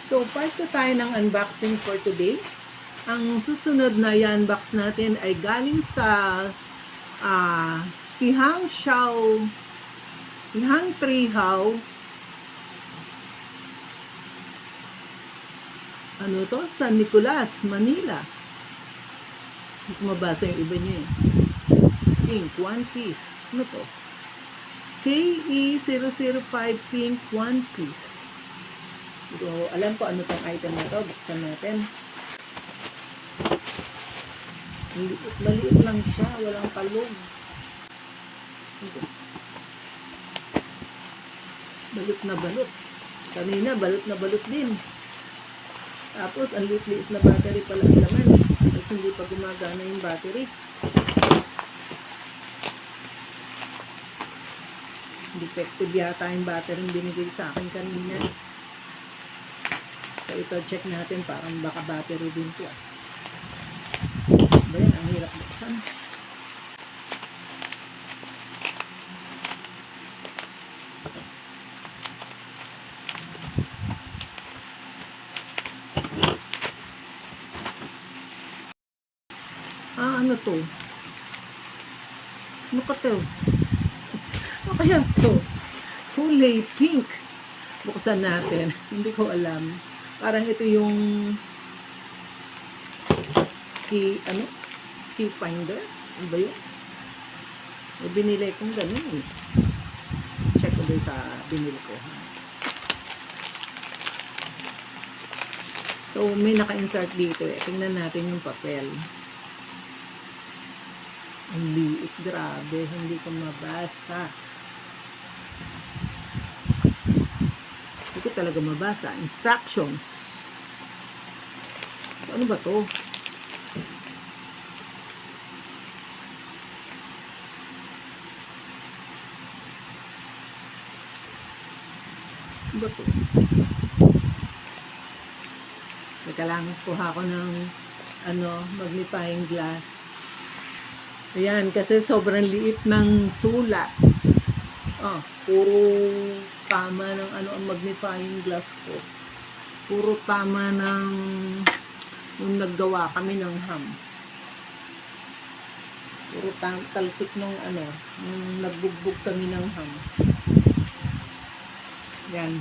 So, part 2 tayo ng unboxing for today. Ang susunod na i-unbox natin ay galing sa Kihang Trihao. Ano to? San Nicolas, Manila. Hindi ko mabasa yung iba niya eh. Pink, 1 piece. Ano to? KE005 Pink, 1 piece. So, alam ko ano tong item na to. Buksan natin. Maliit lang siya. Walang palong. Balot na balot. Kanina, balot na balot din. Tapos, ang liit-liit na battery pala ang laman. Tapos, hindi pa gumagana yung battery. Defective yata yung battery yung binigay sa akin kanina. So, ito check natin. Parang baka battery din ito. Ayan, ang hirap buksan. Ano to? Ano ka to? Ano kaya to? Kulay pink. Buksan natin. Hindi ko alam. Parang ito yung key finder. Ano ba yun? May binili kong ganun eh. Check ko doon sa binili ko. So, may naka-insert dito eh. Tingnan natin yung papel. Ang liit, grabe. Hindi ko mabasa. Hindi ko talaga mabasa. Instructions. So, ano ba to? Ano ba to? Teka lang, kuha ko ng magnifying glass. Ayan, kasi sobrang liit ng sulat. Puro tama ng ang magnifying glass ko. Puro tama ng nung naggawa kami ng ham. Puro talsik nung nung nagbugbog kami ng ham. Yan.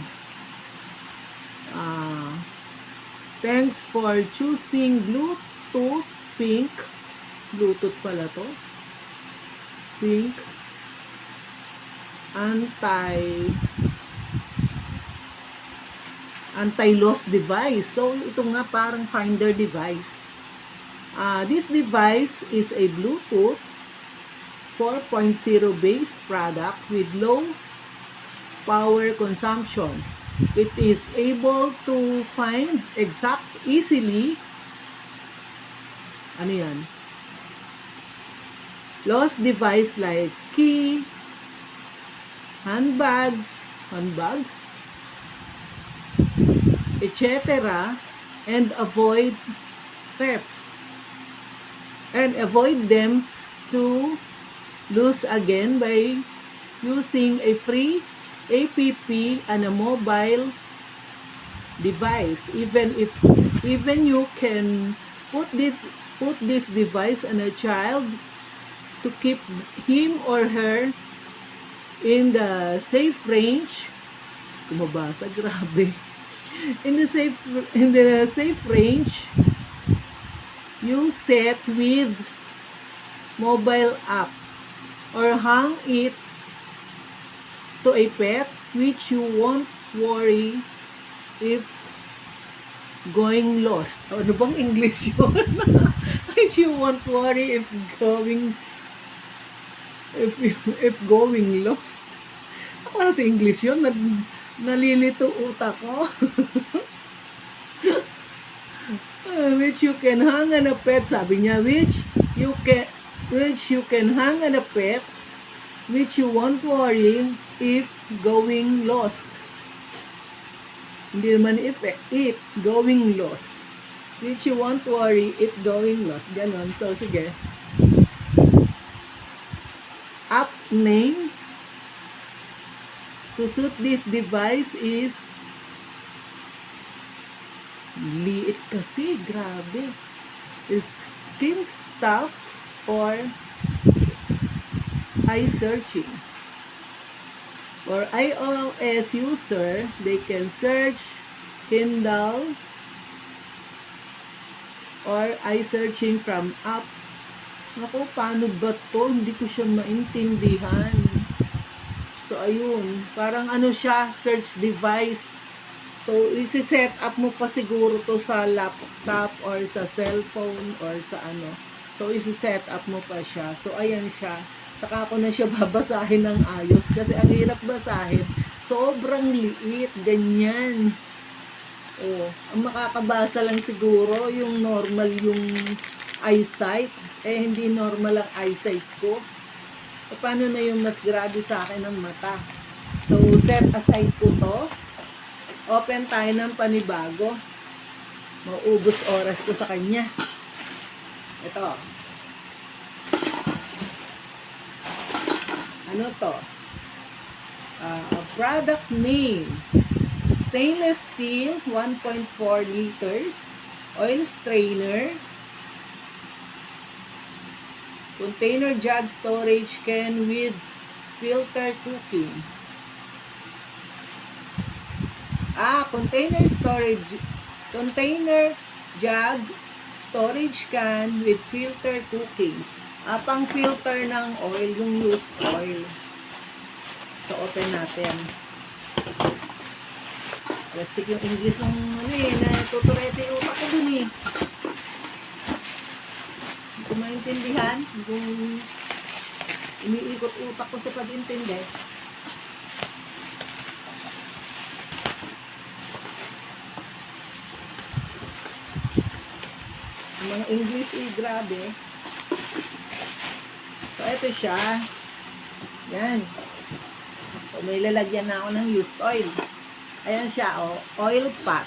Thanks for choosing Bluetooth Pink. Bluetooth pala to. Pink. Anti-loss device. So, ito nga parang finder device. This device is a Bluetooth 4.0 based product with low power consumption. It is able to find easily lost device like key, handbags, etc. and avoid theft and avoid them to lose again by using a free app and a mobile device. Even you can put this device on a child to keep him or her in the safe range. Kumabasa, grabe. In the safe range you set with mobile app, or hang it to a pet which you won't worry if going lost. Ano bang English yun? Which you won't worry if going lost. Ano sa English yun? Nalilito utak ko. Which you can hang on a pet, sabi niya, which you can hang on a pet which you won't worry if going lost. Hindi naman if it going lost. Which you won't worry if going lost. Ganon. So, sige. App name to suit this device is Liit kasi, grabe. Skin stuff or eye searching. For iOS user, they can search Kindle or eye searching from app. Naku, paano ba to? Hindi ko siya maintindihan. So, ayun. Parang ano siya, search device. So, isi-set up mo pa siguro to sa laptop or sa cellphone or sa ano. So, isi-set up mo pa siya. So, ayan siya. Saka ko na siya babasahin ng ayos kasi ang hirap basahin. Sobrang liit. Ganyan. Oh, ang makakabasa lang siguro yung normal yung eyesight. Hindi normal ang eyesight ko. Paano na yung mas grabe sa akin ng mata? So, set aside ko to. Open tayo ng panibago. Mauubos oras ko sa kanya. Ito. Ano to? Product name. Stainless steel, 1.4 liters. Oil strainer. Container jug storage can with filter cooking. Container jug storage can with filter cooking. Pang filter ng oil, yung used oil. So, open natin. Plastic yung English ng natuturete yung utak ko dun eh. Hindi ko maintindihan. Kung iniikot utak ko sa pag-intindi. Ang mga English grabe. So, ito siya. Yan. So, may lalagyan na ako ng used oil. Ayan siya, oh. Oil pot.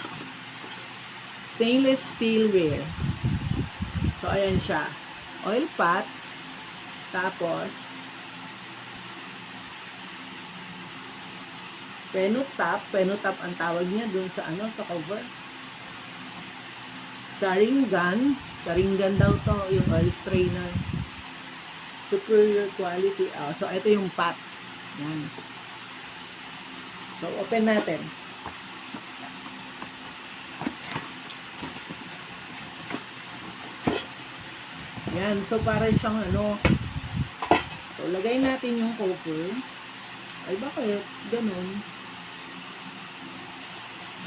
Stainless steelware. So, ayan siya. Oil pot. Tapos, penutop. Penutop ang tawag niya dun sa sa cover. Saringan. Saringan daw to, yung oil strainer. Superior quality. So, ito yung pot. Yan. So, open natin. Yan. So, parang siyang So, lagay natin yung cover. Ay, bakit? Ganun.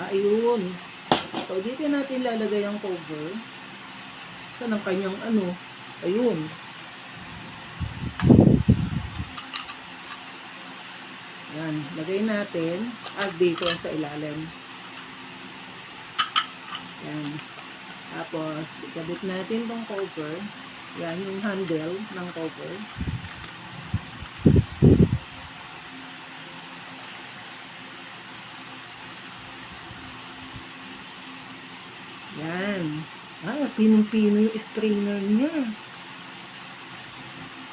Ayun. So, dito natin lalagay ang cover. So, ng kanyang Ayun. Yan. Lagay natin. At dito sa ilalim. Yan. Tapos, ikabit natin tong cover. Yan, yung handle ng cover. Yan. Pinong-pino yung strainer niya.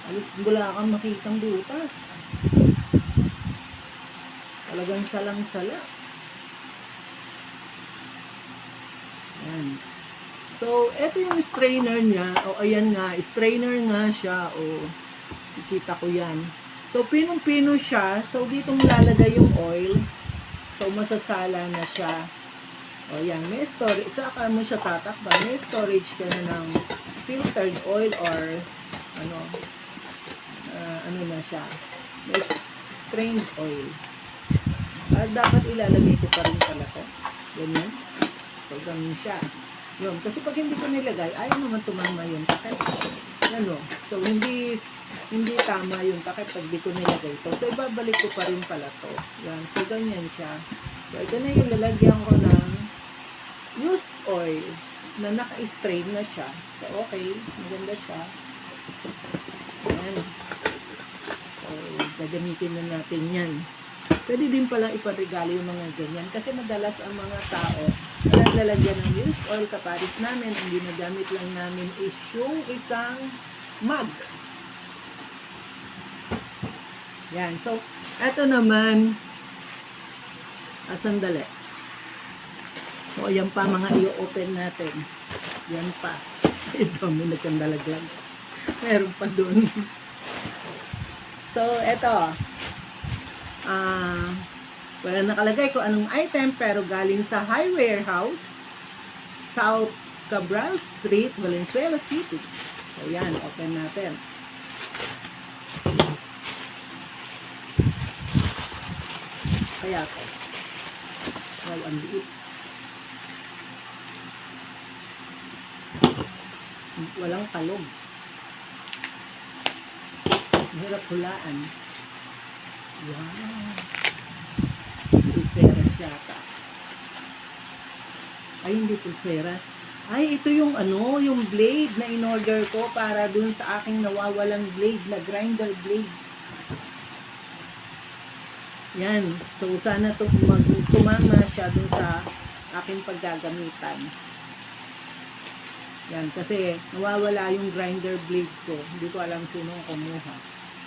Alos wala kang makitang butas. Talagang salang-sala. Yan. So, eto yung strainer niya. Ayan nga. Strainer nga siya. Nakikita ko yan. So, pinong-pino siya. So, dito mo lalagay yung oil. So, masasala na siya. Yan. May storage. Saka mo siya tatakba. May storage ka na ng filtered oil or ano na siya. May strained oil. Dapat ilalagay ko pa rin pala to. Ganyan. So, ganyan siya. Yun. Kasi pag hindi ko nilagay, ayaw naman tumama yung takip. So, hindi tama yung takip pag di ko nilagay to. So, ibabalik ko pa rin pala to. Yan. So, ganyan siya. So, ito na yung lalagyan ko ng used oil na naka-strain na siya. So, okay. Maganda siya. Yan. So, gagamitin na natin yan. Pwede din pala iparegalo yung mga ganyan. Kasi madalas ang mga tao naglalagyan ng used oil kaparis namin. Ang ginagamit lang namin is yung isang mug. Yan. So, eto naman. Sandali. So, yan pa mga i-open natin. Yan pa. Ito, may nagkandalaglag. Meron pa doon. So, eto. Wala nakalagay kung anong item, pero galing sa High Warehouse, South Cabral Street, Valenzuela City. So, yan. Open natin. Kaya ko. Wow, ang liit. Walang kalog. Hirap hulaan. Wow. Pulseras yata. Ay, hindi pulseras. Ay, ito yung yung blade na in-order ko para dun sa aking nawawalang blade, na grinder blade. Yan. So, sana tumama siya dun sa aking paggagamitan. Yan. Kasi nawawala yung grinder blade ko. Hindi ko alam sino kumuha.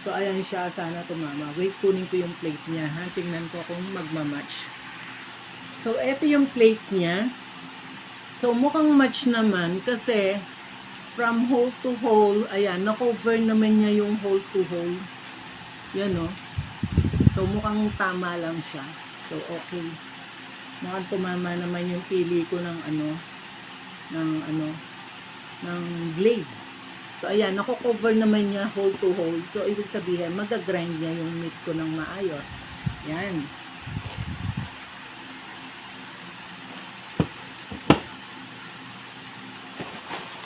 So, ayan siya. Sana tumama. Wait, kunin ko yung plate niya. Ha? Tingnan ko kung magmamatch. So, eto yung plate niya. So, mukhang match naman kasi from hole to hole, ayan, na-cover naman niya yung hole to hole. Yan, no? So, mukhang tama lang siya. So, okay. Mukhang tumama naman yung pili ko ng ng blade. So, ayan, nako-cover naman niya hole to hole. So, ibig sabihin, mag-grind niya yung meat ko ng maayos. Yan.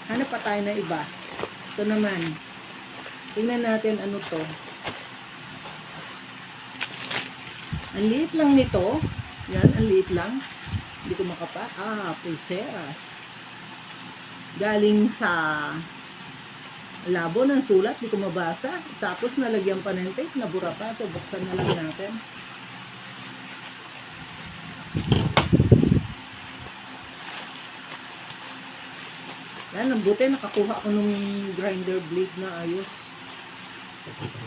Hanap pa tayo na iba. Ito naman. Tingnan natin ano to. Ang liit lang nito. Yan, ang liit lang. Hindi ko makapa. Pulseras. Galing sa labo ng sulat. Hindi ko mabasa. Tapos nalagyan pa ng tape. Nabura pa. So, buksan na lang natin. Yan, ang buti nakakuha ko nung grinder blade na ayos.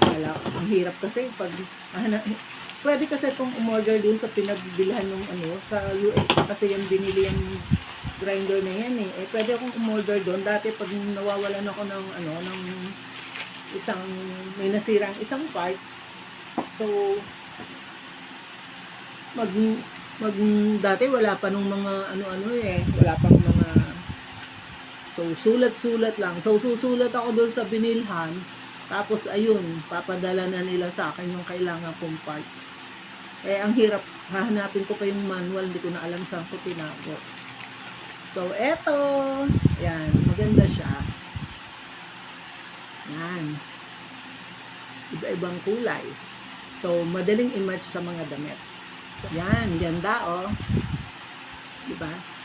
Wala, ang hirap kasi pag pwede kasi kung umorder dun sa pinagbilhan ng sa US pa kasi yung binili yung grinder na yan eh. Pwede akong umorder doon. Dati pag nawawalan ako ng ng isang may nasirang isang part. So dati wala pa nung mga wala pang mga. So, sulat-sulat lang. So, susulat ako doon sa binilhan. Tapos, ayun, papadala na nila sa akin yung kailangan kong part. Ang hirap. Hahanapin ko pa yung manual. Hindi ko na alam saan ko tinago. So, eto. Yan. Maganda siya. Yan. Iba-ibang kulay. So, madaling i-match sa mga damit. So, yan. Ganda, oh. Diba?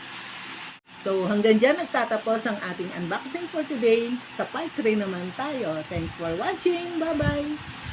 So, hanggang dyan nagtatapos ang ating unboxing for today. Sa part 3 naman tayo. Thanks for watching. Bye-bye!